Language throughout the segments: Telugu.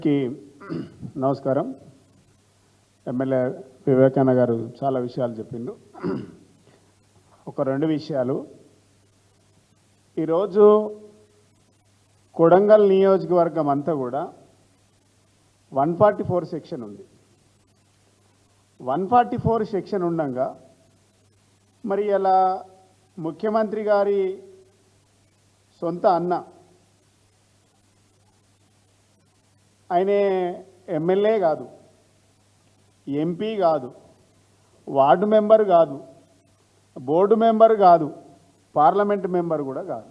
అందరికీ నమస్కారం. ఎమ్మెల్యే వివేకానంద గారు చాలా విషయాలు చెప్పిండు. ఒక రెండు విషయాలు. ఈరోజు కొడంగల్ నియోజకవర్గం అంతా కూడా 144 సెక్షన్ ఉంది. 144 సెక్షన్ ఉండగా మరి ఇలా ముఖ్యమంత్రి గారి సొంత అన్న ఆయనే ఎమ్మెల్యే కాదు, ఎంపీ కాదు, వార్డు మెంబర్ కాదు, బోర్డు మెంబర్ కాదు, పార్లమెంట్ మెంబర్ కూడా కాదు.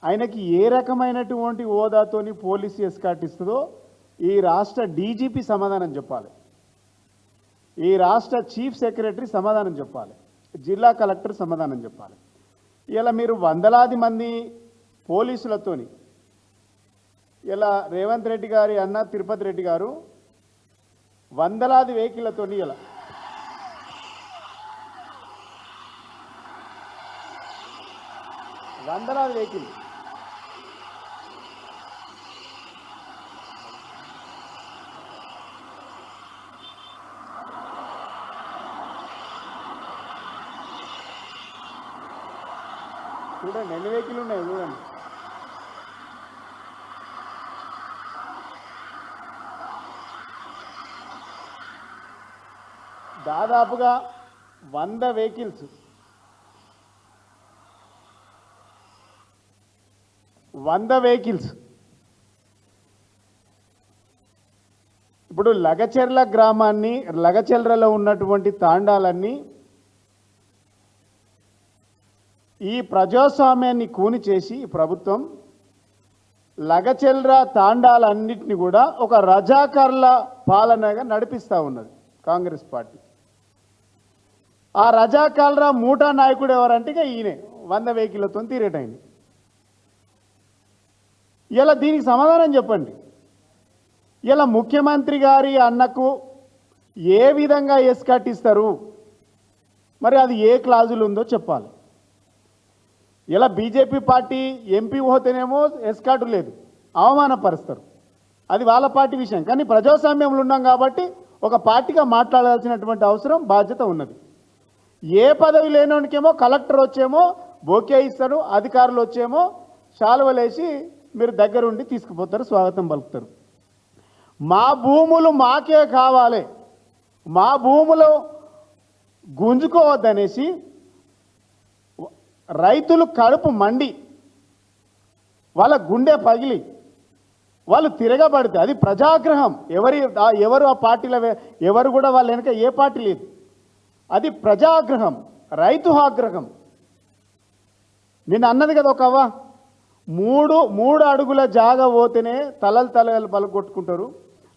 ఆయనకి ఏ రకమైనటువంటి హోదాతోని పోలీసు ఎస్కాట్ ఇస్తుందో ఈ రాష్ట్ర డీజీపీ సమాధానం చెప్పాలి, ఈ రాష్ట్ర చీఫ్ సెక్రటరీ సమాధానం చెప్పాలి, జిల్లా కలెక్టర్ సమాధానం చెప్పాలి. ఇలా మీరు వందలాది మంది పోలీసులతోని ఇలా రేవంత్ రెడ్డి గారి అన్న తిరుపతి రెడ్డి గారు వందలాది వెహికల్లతో ఇలా వందలాది వెహికల్ చూడండి, ఎన్ని వెహికల్ ఉన్నాయి చూడండి. దాదాపుగా 100 వెహికల్స్, 100 వెహికల్స్. ఇప్పుడు లగచెర్ల గ్రామాన్ని, లగచెర్లలో ఉన్నటువంటి తాండాలన్నీ ఈ ప్రజాస్వామ్యాన్ని కూని చేసి ప్రభుత్వం లగచెర్ల తాండాలన్నింటినీ కూడా ఒక రజాకర్ల పాలనగా నడిపిస్తూ ఉన్నది కాంగ్రెస్ పార్టీ. ఆ రజాకర్ల మూటా నాయకుడు ఎవరంటే ఈయనే 100 వెహికల్లతో తీరేటైంది. ఇలా దీనికి సమాధానం చెప్పండి. ఇలా ముఖ్యమంత్రి గారి అన్నకు ఏ విధంగా ఎస్కాట్ ఇస్తారు, మరి అది ఏ క్లాజులు ఉందో చెప్పాలి. ఇలా బీజేపీ పార్టీ ఎంపీ పోతేనేమో ఎస్కాటు లేదు, అవమానపరుస్తారు, అది వాళ్ళ పార్టీ విషయం. కానీ ప్రజాస్వామ్యంలో ఉన్నాం కాబట్టి ఒక పార్టీగా మాట్లాడాల్సినటువంటి అవసరం, బాధ్యత ఉన్నది. ఏ పదవి లేనికేమో కలెక్టర్ వచ్చేమో బోకే ఇస్తారు, అధికారులు వచ్చేమో శాలువలేసి మీరు దగ్గరుండి తీసుకుపోతారు, స్వాగతం పలుకుతారు. మా భూములు మాకే కావాలి, మా భూములు గుంజుకోవద్దనేసి రైతులు కడుపు మండి వాళ్ళ గుండె పగిలి వాళ్ళు తిరగబడితే అది ప్రజాగ్రహం. ఎవరు ఆ పార్టీల ఎవరు కూడా వాళ్ళ వెనక ఏ పార్టీ లేదు, అది ప్రజాగ్రహం, రైతు ఆగ్రహం. నేను అన్నది కదా ఒక అవ్వ, మూడు అడుగుల జాగా పోతేనే తలలు పలుకొట్టుకుంటారు.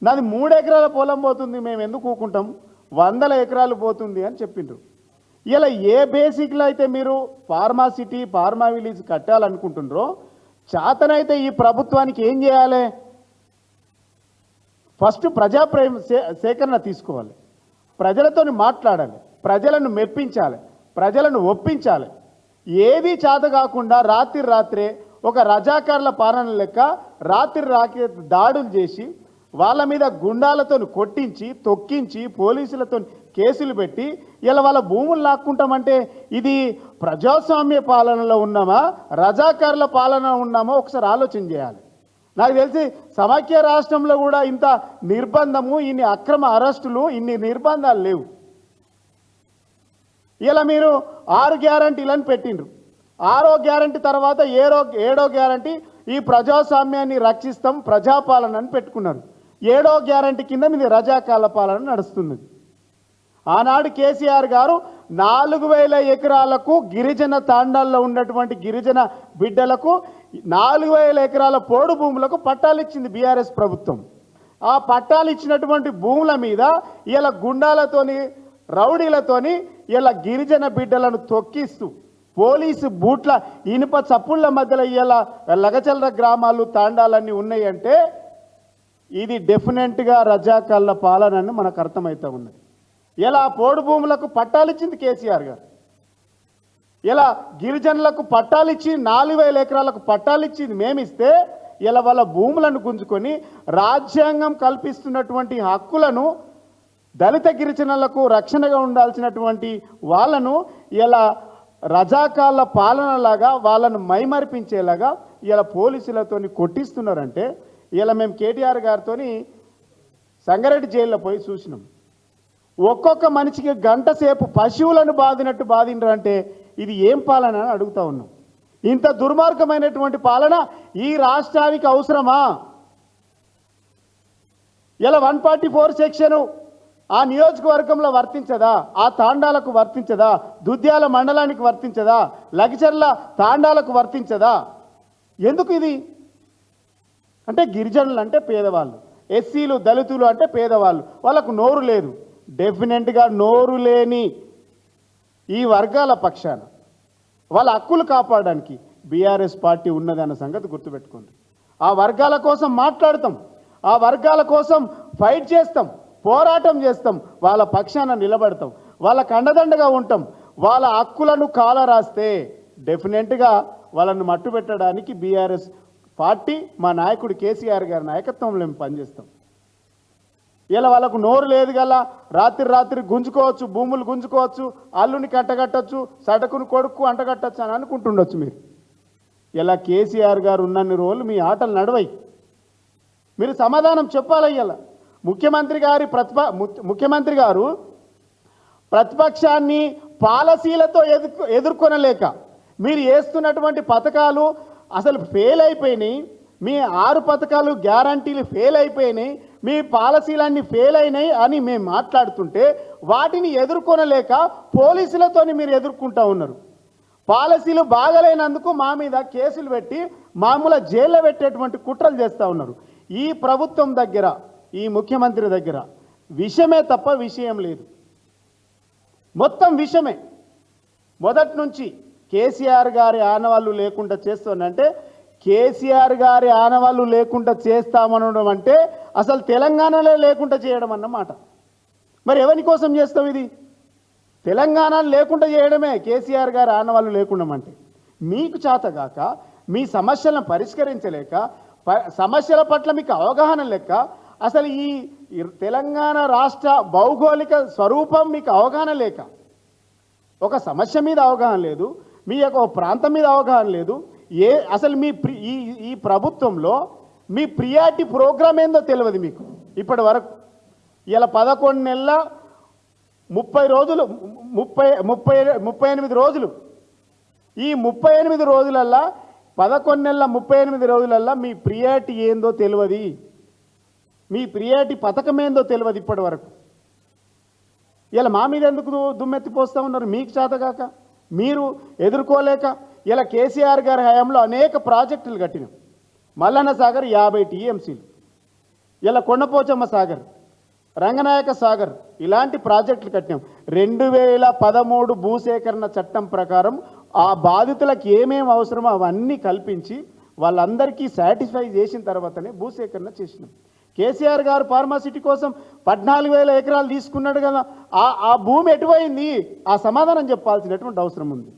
నాది 3 ఎకరాల పొలం పోతుంది, మేము ఎందుకు ఊకుంటాం, 100 ఎకరాలు పోతుంది అని చెప్పిండ్రు. ఇలా ఏ బేసిక్లో అయితే మీరు ఫార్మాసిటీ, ఫార్మా విలేజ్ కట్టాలనుకుంటున్నారో చేతనైతే ఈ ప్రభుత్వానికి ఏం చేయాలి, ఫస్ట్ సేకరణ తీసుకోవాలి, ప్రజలతో మాట్లాడాలి, ప్రజలను మెప్పించాలి, ప్రజలను ఒప్పించాలి. ఏది చేత కాకుండా రాత్రే ఒక రజాకార్ల పాలన లెక్క రాత్రి దాడులు చేసి వాళ్ళ మీద గుండాలతో కొట్టించి తొక్కించి పోలీసులతో కేసులు పెట్టి ఇలా వాళ్ళ భూములు లాక్కుంటామంటే ఇది ప్రజాస్వామ్య పాలనలో ఉన్నామా, రజాకార్ల పాలన ఉన్నామో ఒకసారి ఆలోచన చేయాలి. నాకు తెలిసి సమాఖ్య రాష్ట్రంలో కూడా ఇంత నిర్బంధము, ఇన్ని అక్రమ అరెస్టులు, ఇన్ని నిర్బంధాలు లేవు. ఇలా మీరు 6 గ్యారంటీలను పెట్టిండ్రు. 6వ గ్యారంటీ తర్వాత 7వ గ్యారంటీ ఈ ప్రజాస్వామ్యాన్ని రక్షిస్తాం, ప్రజాపాలనని పెట్టుకున్నారు. 7వ గ్యారంటీ కింద మీది రజాకాల పాలన నడుస్తుంది. ఆనాడు కేసీఆర్ గారు 4000 ఎకరాలకు గిరిజన తాండాల్లో ఉన్నటువంటి గిరిజన బిడ్డలకు 4000 ఎకరాల పోడు భూములకు పట్టాలు ఇచ్చింది బీఆర్ఎస్ ప్రభుత్వం. ఆ పట్టాలు ఇచ్చినటువంటి భూముల మీద ఇలా గుండాలతోని, రౌడీలతోని ఇలా గిరిజన బిడ్డలను తొక్కిస్తూ పోలీసు బూట్ల ఇనుప చప్పుళ్ళ మధ్యలో ఇలా లగచెర్ల గ్రామాలు తాండాలన్నీ ఉన్నాయంటే ఇది డెఫినెట్గా రజాకాళ్ళ పాలనని మనకు అర్థమవుతూ ఉన్నది. ఇలా పోడు భూములకు పట్టాలు ఇచ్చింది కేసీఆర్ గారు. ఇలా గిరిజనులకు పట్టాలు ఇచ్చి 4000 ఎకరాలకు పట్టాలు ఇచ్చింది మేమిస్తే ఇలా వాళ్ళ భూములను గుంజుకొని రాజ్యాంగం కల్పిస్తున్నటువంటి హక్కులను దళిత గిరిజనులకు రక్షణగా ఉండాల్సినటువంటి వాళ్ళను ఇలా రజాకాల పాలనలాగా వాళ్ళను మైమరిపించేలాగా ఇలా పోలీసులతోని కొట్టిస్తున్నారంటే ఇలా మేము కేటీఆర్ గారితోని సంగారెడ్డి జైల్లో పోయి చూసినాం. ఒక్కొక్క మనిషికి గంట సేపు పశువులను బాదినట్టు బాదిండ్రంటే ఇది ఏం పాలన అని అడుగుతా ఉన్నాం. ఇంత దుర్మార్గమైనటువంటి పాలన ఈ రాష్ట్రానికి అవసరమా? ఇలా 144 సెక్షను ఆ నియోజకవర్గంలో వర్తించదా? ఆ తాండాలకు వర్తించదా? దుద్యాల మండలానికి వర్తించదా? లగిచర్ల తాండాలకు వర్తించదా? ఎందుకు ఇది? అంటే గిరిజనులు అంటే పేదవాళ్ళు, ఎస్సీలు దళితులు అంటే పేదవాళ్ళు, వాళ్ళకు నోరు లేదు. డెఫినెట్గా నోరు లేని ఈ వర్గాల పక్షాన వాళ్ళ హక్కులు కాపాడడానికి బీఆర్ఎస్ పార్టీ ఉన్నదన్న సంగతి గుర్తుపెట్టుకోండి. ఆ వర్గాల కోసం మాట్లాడతాం, ఆ వర్గాల కోసం ఫైట్ చేస్తాం, పోరాటం చేస్తాం, వాళ్ళ పక్షాన నిలబడతాం, వాళ్ళకు అండదండగా ఉంటాం. వాళ్ళ హక్కులను కాలరాస్తే డెఫినెట్గా వాళ్ళను మట్టు పెట్టడానికి బీఆర్ఎస్ పార్టీ మా నాయకుడు కేసీఆర్ గారి నాయకత్వంలో మేము పనిచేస్తాం. ఇలా వాళ్ళకు నోరు లేదు గల రాత్రి గుంజుకోవచ్చు, భూములు గుంజుకోవచ్చు, అల్లుని కట్టగట్టచ్చు, సటకుని కొడుకు అంటగట్టచ్చు అని అనుకుంటుండొచ్చు మీరు. ఇలా కేసీఆర్ గారు ఉన్నన్ని రోజులు మీ ఆటలు నడవయి. మీరు సమాధానం చెప్పాలి. ఇలా ముఖ్యమంత్రి గారు ప్రతిపక్షాన్ని పాలసీలతో ఎదుర్కొనలేక మీరు వేస్తున్నటువంటి పథకాలు అసలు ఫెయిల్ అయిపోయినాయి. మీ 6 పథకాలు గ్యారంటీలు ఫెయిల్ అయిపోయినాయి, మీ పాలసీలన్నీ ఫెయిల్ అయినాయి అని మేము మాట్లాడుతుంటే వాటిని ఎదుర్కొనలేక పోలీసులతోని మీరు ఎదుర్కొంటూ ఉన్నారు. పాలసీలు బాగలేనందుకు మా మీద కేసులు పెట్టి మామూలు జైల్లో పెట్టేటువంటి కుట్రలు చేస్తూ ఉన్నారు. ఈ ప్రభుత్వం దగ్గర, ఈ ముఖ్యమంత్రి దగ్గర విషమే తప్ప విషయం లేదు, మొత్తం విషమే. మొదటి నుంచి కేసీఆర్ గారి ఆనవాళ్ళు లేకుండా చేస్తుందంటే, కేసీఆర్ గారి ఆనవాళ్ళు లేకుండా చేస్తామనడం అంటే అసలు తెలంగాణలో లేకుండా చేయడం అన్నమాట. మరి ఎవరి కోసం చేస్తాం ఇది? తెలంగాణ లేకుండా చేయడమే కేసీఆర్ గారి ఆనవాళ్ళు లేకుండా అంటే. మీకు చేతగాక, మీ సమస్యలను పరిష్కరించలేక, సమస్యల పట్ల మీకు అవగాహన లేక, అసలు ఈ తెలంగాణ రాష్ట్ర భౌగోళిక స్వరూపం మీకు అవగాహన లేక, ఒక సమస్య మీద అవగాహన లేదు, మీ యొక్క ప్రాంతం మీద అవగాహన లేదు. అసలు మీ ఈ ప్రభుత్వంలో మీ ప్రియారిటీ ప్రోగ్రామ్ ఏందో తెలియదు మీకు ఇప్పటి వరకు. ఇలా 11 నెలల 30 రోజులు 38 రోజులు, ఈ 38 రోజులల్లా 11 నెలల 38 రోజులల్లా మీ ప్రియారిటీ ఏందో తెలియదు, మీ ప్రియారిటీ పథకం ఏందో తెలియదు ఇప్పటి వరకు. ఇలా మా మీద ఎందుకు దుమ్మెత్తిపోస్తూ ఉన్నారు? మీకు చేతగాక, మీరు ఎదుర్కోలేక. ఇలా కేసీఆర్ గారి హయాంలో అనేక ప్రాజెక్టులు కట్టినాం. మల్లన్న సాగర్ 50 టీఎంసీలు, ఇలా కొండపోచమ్మ సాగర్, రంగనాయక సాగర్, ఇలాంటి ప్రాజెక్టులు కట్టినాం. 2013 భూసేకరణ చట్టం ప్రకారం ఆ బాధితులకు ఏమేమి అవసరమో అవన్నీ కల్పించి వాళ్ళందరికీ సాటిస్ఫై చేసిన తర్వాతనే భూసేకరణ చేసినాం. కేసీఆర్ గారు ఫార్మాసిటీ కోసం 14,000 ఎకరాలు తీసుకున్నాడు కదా, ఆ భూమి ఎటుపోయింది? ఆ సమాధానం చెప్పాల్సినటువంటి అవసరం ఉంది.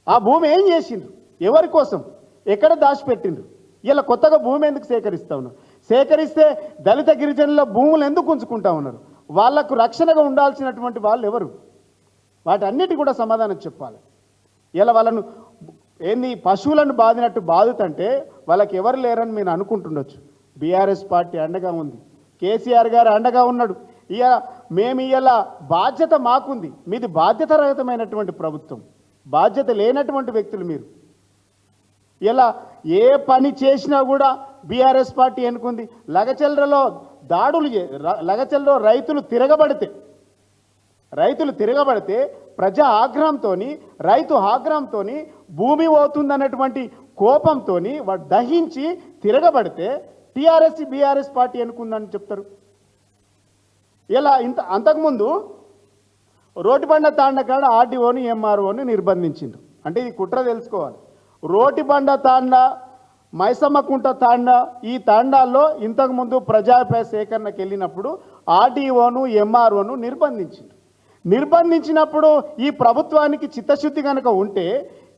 ఆ భూమి ఏం చేసిండ్రు? ఎవరి కోసం? ఎక్కడ దాచిపెట్టిండ్రు? ఇలా కొత్తగా భూమి ఎందుకు సేకరిస్తూ ఉన్నారు? సేకరిస్తే దళిత గిరిజనుల భూములు ఎందుకు ఉంచుకుంటా ఉన్నారు? వాళ్లకు రక్షణగా ఉండాల్సినటువంటి వాళ్ళు ఎవరు? వాటన్నిటి కూడా సమాధానం చెప్పాలి. ఇలా వాళ్ళను ఏంది పశువులను బాదినట్టు బాదుతంటే వాళ్ళకి ఎవరు లేరని మీరు అనుకుంటుండొచ్చు. బీఆర్ఎస్ పార్టీ అండగా ఉంది, కేసీఆర్ గారు అండగా ఉన్నాడు. మేము ఇలా బాధ్యత మాకుంది. మీది బాధ్యతారహితమైనటువంటి ప్రభుత్వం, బాధ్యత లేనటువంటి వ్యక్తులు మీరు. ఇలా ఏ పని చేసినా కూడా బీఆర్ఎస్ పార్టీ ఎన్నుకుంది. లగచర్లలో దాడులు, లగచర్లలో రైతులు తిరగబడితే ప్రజా ఆగ్రహంతో, రైతు ఆగ్రహంతో, భూమి పోతుందన్నటువంటి కోపంతో వాడు దహించి తిరగబడితే టీఆర్ఎస్ బీఆర్ఎస్ పార్టీ ఎన్నుకుందని చెప్తారు. ఇలా అంతకుముందు రోటిబండ తాండకాడ ఆర్డీఓని ఎంఆర్ఓని నిర్బంధించిండ్రు. అంటే ఇది కుట్ర తెలుసుకోవాలి. రోటిబండ తాండా, మైసమ్మకుంట తాండా, ఈ తాండాల్లో ఇంతకుముందు ప్రజాపై సేకరణకు వెళ్ళినప్పుడు ఆర్డీఓను ఎంఆర్ఓను నిర్బంధించిండ్రు. నిర్బంధించినప్పుడు ఈ ప్రభుత్వానికి చిత్తశుద్ధి కనుక ఉంటే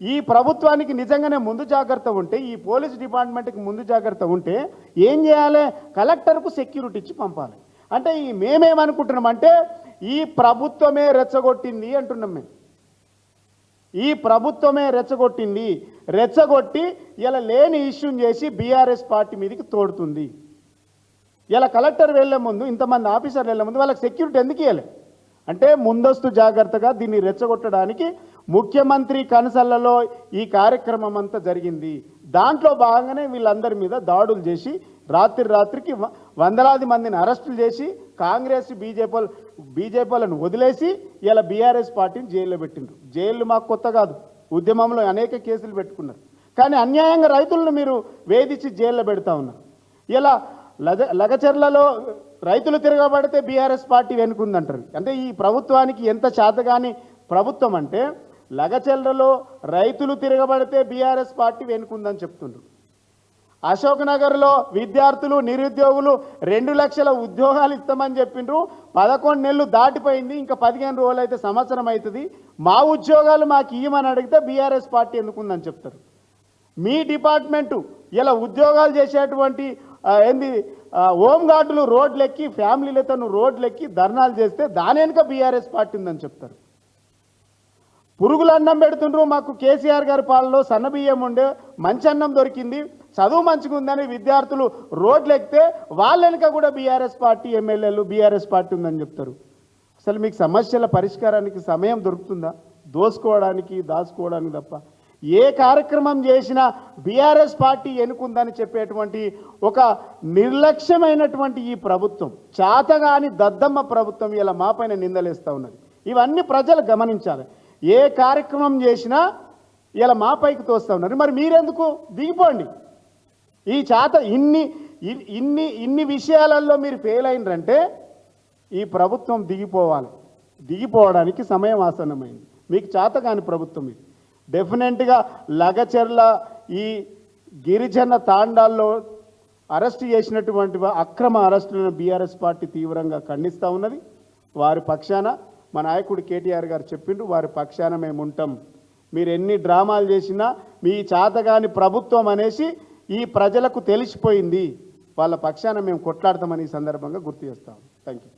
ఈ ప్రభుత్వానికి నిజంగానే ముందు జాగ్రత్త ఉంటే, ఈ పోలీస్ డిపార్ట్మెంట్కి ముందు జాగ్రత్త ఉంటే ఏం చేయాలి? కలెక్టర్కు సెక్యూరిటీ ఇచ్చి పంపాలి. అంటే మేమేమనుకుంటున్నామంటే ఈ ప్రభుత్వమే రెచ్చగొట్టింది అంటున్నాం మేము. ఈ ప్రభుత్వమే రెచ్చగొట్టి ఇలా లేని ఇష్యూని చేసి బీఆర్ఎస్ పార్టీ మీదకి తోడుతుంది. ఇలా కలెక్టర్ వెళ్లే ముందు, ఇంతమంది ఆఫీసర్లు వెళ్లే ముందు వాళ్ళకి సెక్యూరిటీ ఎందుకు ఇవ్వాలి అంటే ముందస్తు జాగ్రత్తగా దీన్ని రెచ్చగొట్టడానికి ముఖ్యమంత్రి కన్సల్లలో ఈ కార్యక్రమం అంతా జరిగింది. దాంట్లో భాగంగానే వీళ్ళందరి మీద దాడులు చేసి రాత్రికి వందలాది మందిని అరెస్టులు చేసి కాంగ్రెస్ బీజేపీలను వదిలేసి ఇలా బీఆర్ఎస్ పార్టీని జైల్లో పెట్టిండ్రు. జైళ్ళు మాకు కొత్త కాదు, ఉద్యమంలో అనేక కేసులు పెట్టుకున్నారు. కానీ అన్యాయంగా రైతులను మీరు వేధించి జైల్లో పెడతా ఉన్నారు. ఇలా లగచర్లలో రైతులు తిరగబడితే బీఆర్ఎస్ పార్టీ వెనుకుందంటారు. అంటే ఈ ప్రభుత్వానికి ఎంత చేతగాని ప్రభుత్వం అంటే లగచర్లలో రైతులు తిరగబడితే బీఆర్ఎస్ పార్టీ వెనుకుందని చెప్తుండ్రు. అశోక్ నగర్లో విద్యార్థులు నిరుద్యోగులు 2 లక్షల ఉద్యోగాలు ఇస్తామని చెప్పిండ్రు. 11 నెలలు దాటిపోయింది, ఇంకా 15 రోజులు అయితే సంవత్సరం అవుతుంది. మా ఉద్యోగాలు మాకు ఇవ్వమని అడిగితే బీఆర్ఎస్ పార్టీ ఎందుకుందని చెప్తారు. మీ డిపార్ట్మెంటు ఇలా ఉద్యోగాలు చేసేటువంటి హోంగార్డులు రోడ్లెక్కి ఫ్యామిలీలతో రోడ్లెక్కి ధర్నాలు చేస్తే దాని వెనుక బీఆర్ఎస్ పార్టీ ఉందని చెప్తారు. పురుగులు అన్నం పెడుతుండ్రు. మాకు కేసీఆర్ గారి పాలనలో సన్నబియ్యం ఉండే మంచి అన్నం దొరికింది, చదువు మంచిగా ఉందని విద్యార్థులు రోడ్లు ఎక్కితే వాళ్ళ వెనుక కూడా బీఆర్ఎస్ పార్టీ ఎమ్మెల్యేలు బీఆర్ఎస్ పార్టీ ఉందని చెప్తారు. అసలు మీకు సమస్యల పరిష్కారానికి సమయం దొరుకుతుందా? దాచుకోవడానికి తప్ప ఏ కార్యక్రమం చేసినా బీఆర్ఎస్ పార్టీ ఎన్నుకుందని చెప్పేటువంటి ఒక నిర్లక్ష్యమైనటువంటి ఈ ప్రభుత్వం, చాతగాని దద్దమ్మ ప్రభుత్వం ఇలా మాపైన నిందలేస్తూ ఉన్నది. ఇవన్నీ ప్రజలు గమనించాలి. ఏ కార్యక్రమం చేసినా ఇలా మాపైకి తోస్తూ ఉన్నారు. మరి మీరెందుకు దిగిపోండి? ఈ ఇన్ని విషయాలలో మీరు ఫెయిల్ అయినరంటే ఈ ప్రభుత్వం దిగిపోవడానికి సమయం ఆసన్నమైంది. మీకు చాతగాని ప్రభుత్వం ఇది. డెఫినెట్గా లగచర్ల ఈ గిరిజన తాండాల్లో అరెస్ట్ చేసినటువంటి అక్రమ అరెస్టులను బీఆర్ఎస్ పార్టీ తీవ్రంగా ఖండిస్తూ ఉన్నది. వారి పక్షాన మా నాయకుడు కేటీఆర్ గారు చెప్పిండ్రు, వారి పక్షాన మేము ఉంటాం. మీరు ఎన్ని డ్రామాలు చేసినా మీ చాతగాని ప్రభుత్వం అనేసి ఈ ప్రజలకు తెలిసిపోయింది. వాళ్ళ పక్షాన మేము కొట్లాడతామని ఈ సందర్భంగా గుర్తు చేస్తాం. Thank you.